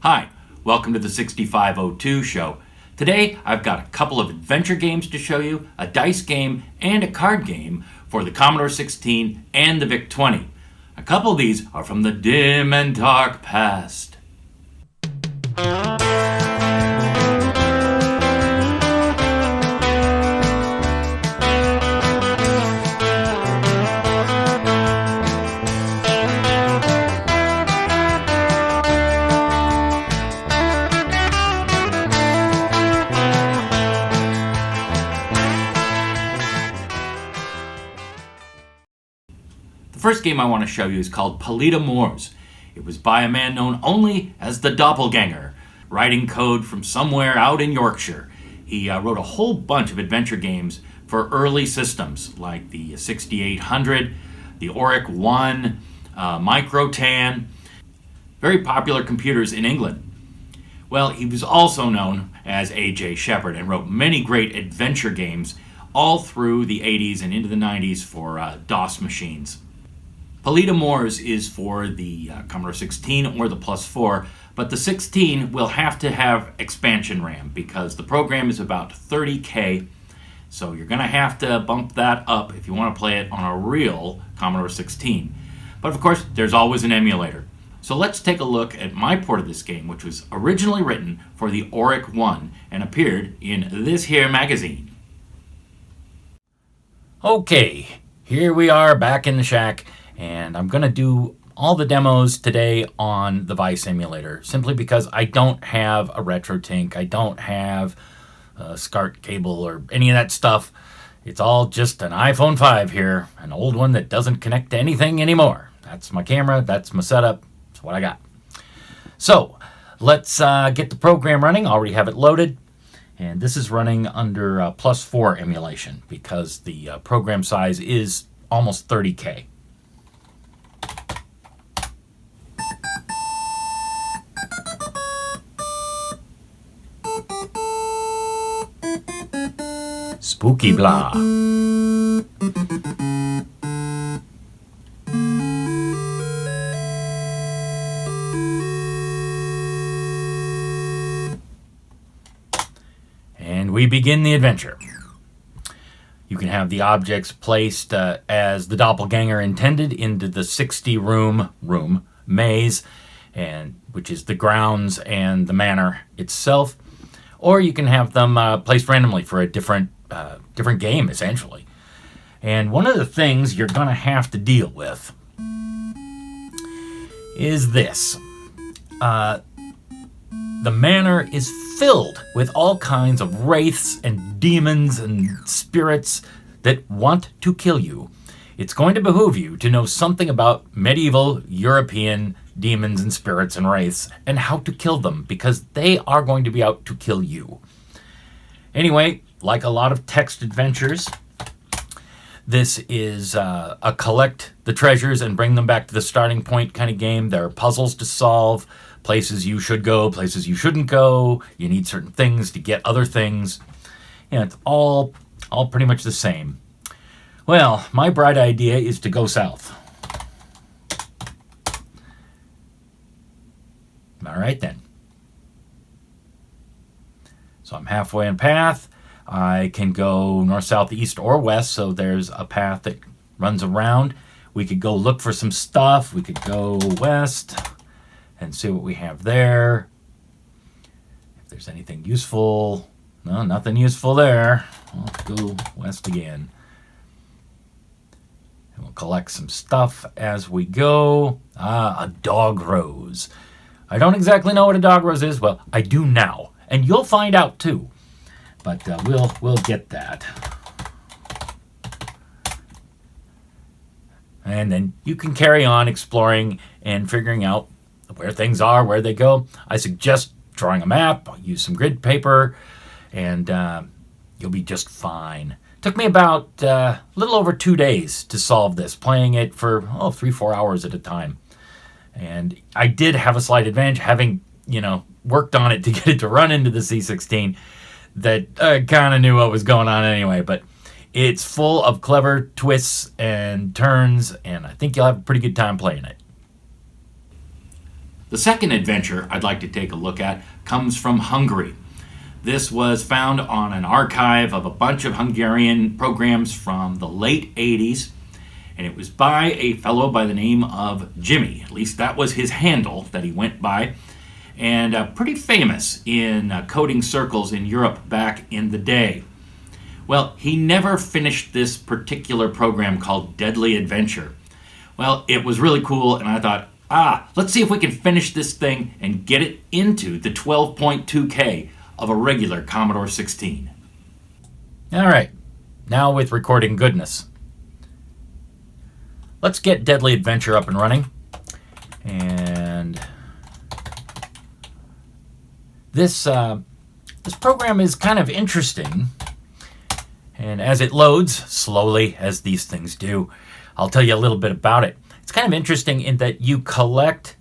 Hi, welcome to the 6502 show. Today I've got a couple of adventure games to show you, a dice game and a card game for the Commodore 16 and the VIC-20. A couple of these are from the dim and dark past. The first game I want to show you is called Pallida Mors. It was by a man known only as the Doppelgänger, writing code from somewhere out in Yorkshire. He wrote a whole bunch of adventure games for early systems like the 6800, the Auric 1, Microtan, very popular computers in England. Well, he was also known as A.J. Shepard and wrote many great adventure games all through the 80s and into the 90s for DOS machines. Pallida Mors is for the Commodore 16 or the Plus 4, but the 16 will have to have expansion RAM because the program is about 30K, so you're going to have to bump that up if you want to play it on a real Commodore 16. But of course, there's always an emulator. So let's take a look at my port of this game, which was originally written for the Auric 1 and appeared in this here magazine. Okay, here we are back in the shack. And I'm going to do all the demos today on the VICE emulator, simply because I don't have a RetroTink, I don't have a SCART cable or any of that stuff. It's all just an iPhone 5 here, an old one that doesn't connect to anything anymore. That's my camera, that's my setup, that's what I got. So, let's get the program running. I already have it loaded. And this is running under Plus 4 emulation because the program size is almost 30K. Spooky blah. And we begin the adventure. You can have the objects placed as the doppelganger intended into the 60-room maze, and which is the grounds and the manor itself. Or you can have them placed randomly for a different game, essentially. And one of the things you're going to have to deal with is this. The manor is filled with all kinds of wraiths and demons and spirits that want to kill you. It's going to behoove you to know something about medieval European demons and spirits and wraiths and how to kill them, because they are going to be out to kill you. Anyway, like a lot of text adventures, this is a collect the treasures and bring them back to the starting point kind of game. There are puzzles to solve, places you should go, places you shouldn't go. You need certain things to get other things. And it's all pretty much the same. Well, my bright idea is to go south. All right then. So I'm halfway on path. I can go north, south, east, or west, so there's a path that runs around. We could go look for some stuff. We could go west and see what we have there. If there's anything useful. No, nothing useful there. We'll go west again. And we'll collect some stuff as we go. A dog rose. I don't exactly know what a dog rose is. Well, I do now. And you'll find out too. But we'll get that. And then you can carry on exploring and figuring out where things are, where they go. I suggest drawing a map, use some grid paper, and you'll be just fine. Took me about a little over 2 days to solve this, playing it for 3-4 hours at a time. And I did have a slight advantage, having worked on it to get it to run into the C16, that I kind of knew what was going on anyway. But it's full of clever twists and turns, and I think you'll have a pretty good time playing it. The second adventure I'd like to take a look at comes from Hungary. This was found on an archive of a bunch of Hungarian programs from the late 80s, and it was by a fellow by the name of Jimy. At least that was his handle that he went by, and pretty famous in coding circles in Europe back in the day. Well, he never finished this particular program called Deadly Adventure. Well, it was really cool, and I thought, let's see if we can finish this thing and get it into the 12.2K of a regular Commodore 16. All right, now with recording goodness. Let's get Deadly Adventure up and running. And this program is kind of interesting. And as it loads, slowly, as these things do, I'll tell you a little bit about it. It's kind of interesting in that you collect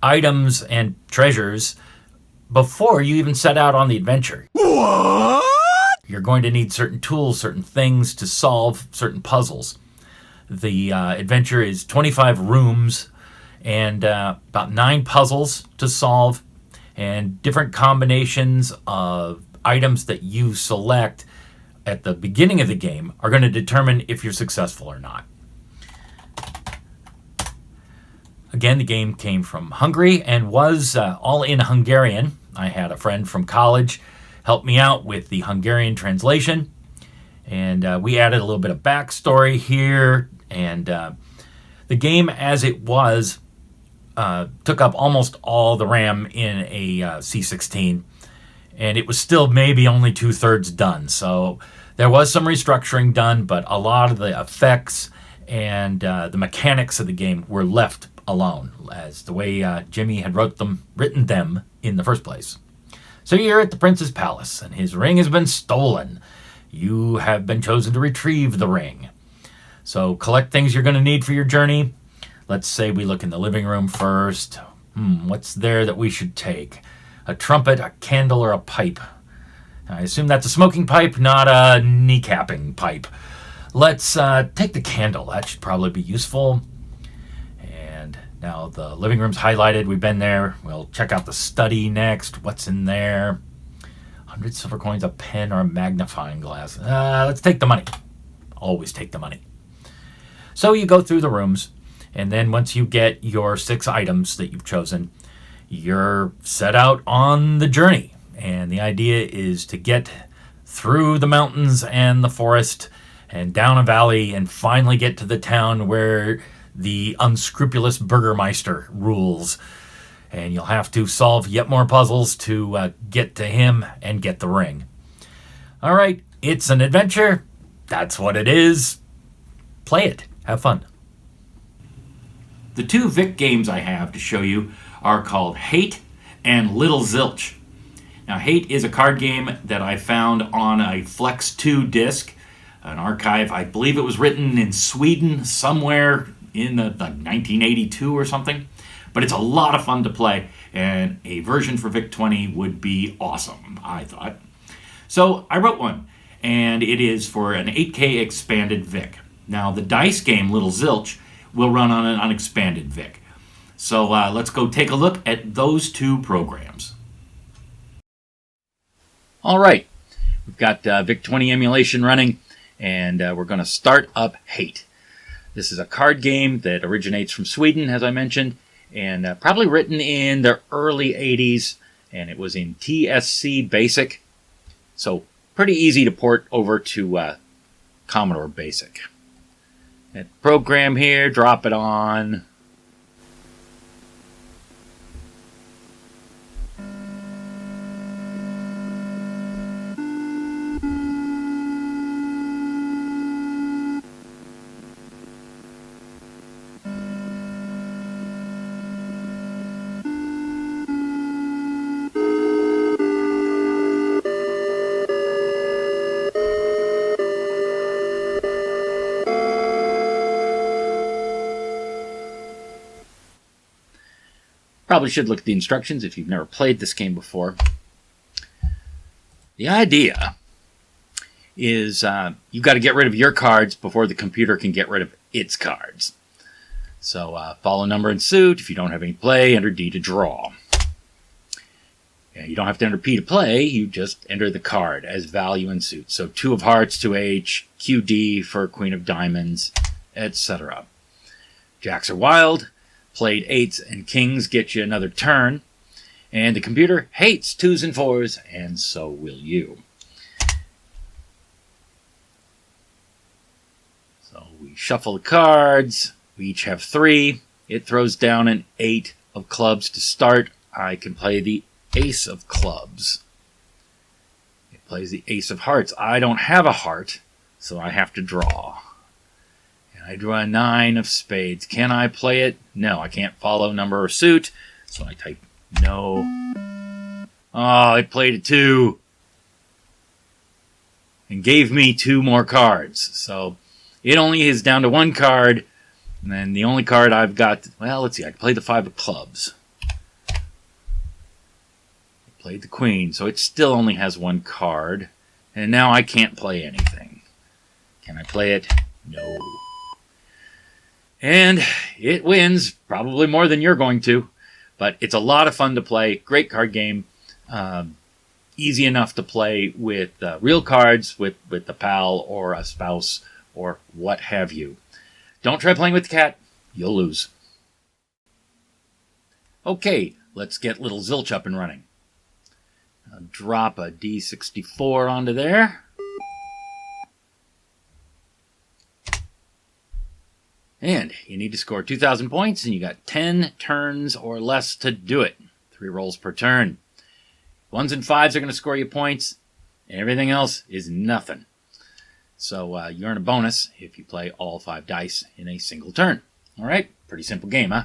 items and treasures before you even set out on the adventure. What? You're going to need certain tools, certain things to solve certain puzzles. The adventure is 25 rooms and about 9 puzzles to solve, and different combinations of items that you select at the beginning of the game are going to determine if you're successful or not. Again, the game came from Hungary and was all in Hungarian. I had a friend from college help me out with the Hungarian translation, and we added a little bit of backstory here, and the game as it was took up almost all the RAM in a C16, and it was still maybe only 2/3 done. So there was some restructuring done, but a lot of the effects and the mechanics of the game were left alone, as the way Jimy had written them in the first place. So you're at the prince's palace, and his ring has been stolen. You have been chosen to retrieve the ring. So collect things you're going to need for your journey. Let's say we look in the living room first. What's there that we should take? A trumpet, a candle, or a pipe? I assume that's a smoking pipe, not a kneecapping pipe. Let's take the candle. That should probably be useful. And now the living room's highlighted. We've been there. We'll check out the study next. What's in there? 100 silver coins, a pen, or a magnifying glass. Let's take the money. Always take the money. So you go through the rooms, and then once you get your 6 items that you've chosen, you're set out on the journey. And the idea is to get through the mountains and the forest and down a valley and finally get to the town where the unscrupulous Burgermeister rules. And you'll have to solve yet more puzzles to get to him and get the ring. All right, it's an adventure. That's what it is. Play it. Have fun. The 2 VIC games I have to show you are called WHAAAT and Lil Zilch. Now, WHAAAT is a card game that I found on a Flex 2 disc, an archive. I believe it was written in Sweden somewhere in the 1982 or something. But it's a lot of fun to play, and a version for VIC-20 would be awesome, I thought. So I wrote one, and it is for an 8K expanded VIC. Now, the dice game, Lil Zilch, will run on an unexpanded VIC. So let's go take a look at those 2 programs. All right, we've got VIC-20 emulation running, and we're going to start up WHAAAT. This is a card game that originates from Sweden, as I mentioned, and probably written in the early 80s, and it was in TSC Basic, so pretty easy to port over to Commodore Basic. That program here, drop it on. Probably should look at the instructions if you've never played this game before. The idea is you've got to get rid of your cards before the computer can get rid of its cards. So follow number and suit. If you don't have any play, enter D to draw. Yeah, you don't have to enter P to play. You just enter the card as value and suit. So 2 of hearts to H, QD for Queen of Diamonds, etc. Jacks are wild. Played 8s and kings get you another turn. And the computer hates 2s and 4s, and so will you. So we shuffle the cards. We each have 3. It throws down an 8 of clubs to start. I can play the ace of clubs. It plays the ace of hearts. I don't have a heart, so I have to draw. And I draw a 9 of spades. Can I play it? No, I can't follow number or suit, so I type no. Oh, it played a 2 and gave me 2 more cards. So it only is down to 1 card, and then the only card I've got, well, let's see, I can play the 5 of clubs. Played the queen, so it still only has 1 card. And now I can't play anything. Can I play it? No. And it wins, probably more than you're going to. But it's a lot of fun to play. Great card game. Easy enough to play with real cards, with a pal or a spouse or what have you. Don't try playing with the cat. You'll lose. Okay, let's get Lil Zilch up and running. I'll drop a D64 onto there. And you need to score 2,000 points, and you got 10 turns or less to do it. 3 rolls per turn. 1s and 5s are going to score you points, and everything else is nothing. So you earn a bonus if you play all 5 dice in a single turn. All right, pretty simple game, huh?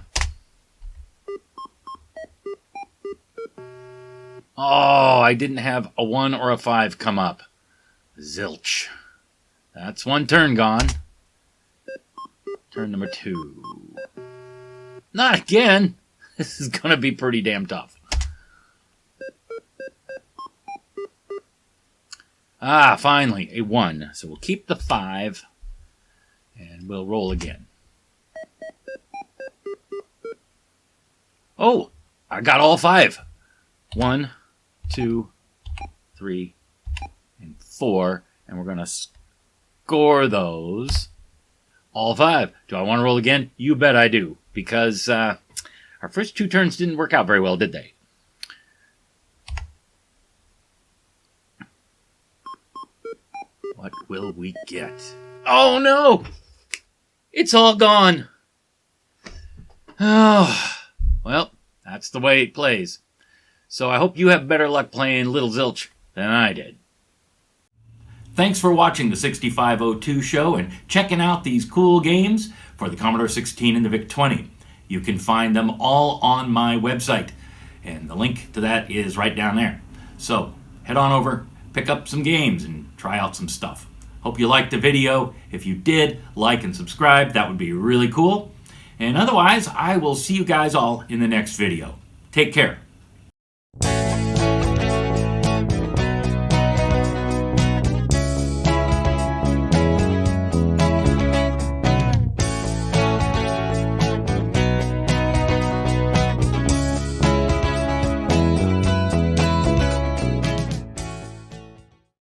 Oh, I didn't have a 1 or a 5 come up. Zilch. That's 1 turn gone. Turn number 2. Not again. This is going to be pretty damn tough. Ah, finally, a 1. So we'll keep the 5, and we'll roll again. Oh, I got all 5. 1, 2, 3, and 4. And we're going to score those. All 5. Do I want to roll again? You bet I do. Because our first 2 turns didn't work out very well, did they? What will we get? Oh, no! It's all gone. Oh, well, that's the way it plays. So I hope you have better luck playing Lil Zilch than I did. Thanks for watching the 6502 show and checking out these cool games for the Commodore 16 and the VIC-20. You can find them all on my website, and the link to that is right down there. So head on over, pick up some games, and try out some stuff. Hope you liked the video. If you did, like and subscribe. That would be really cool. And otherwise, I will see you guys all in the next video. Take care.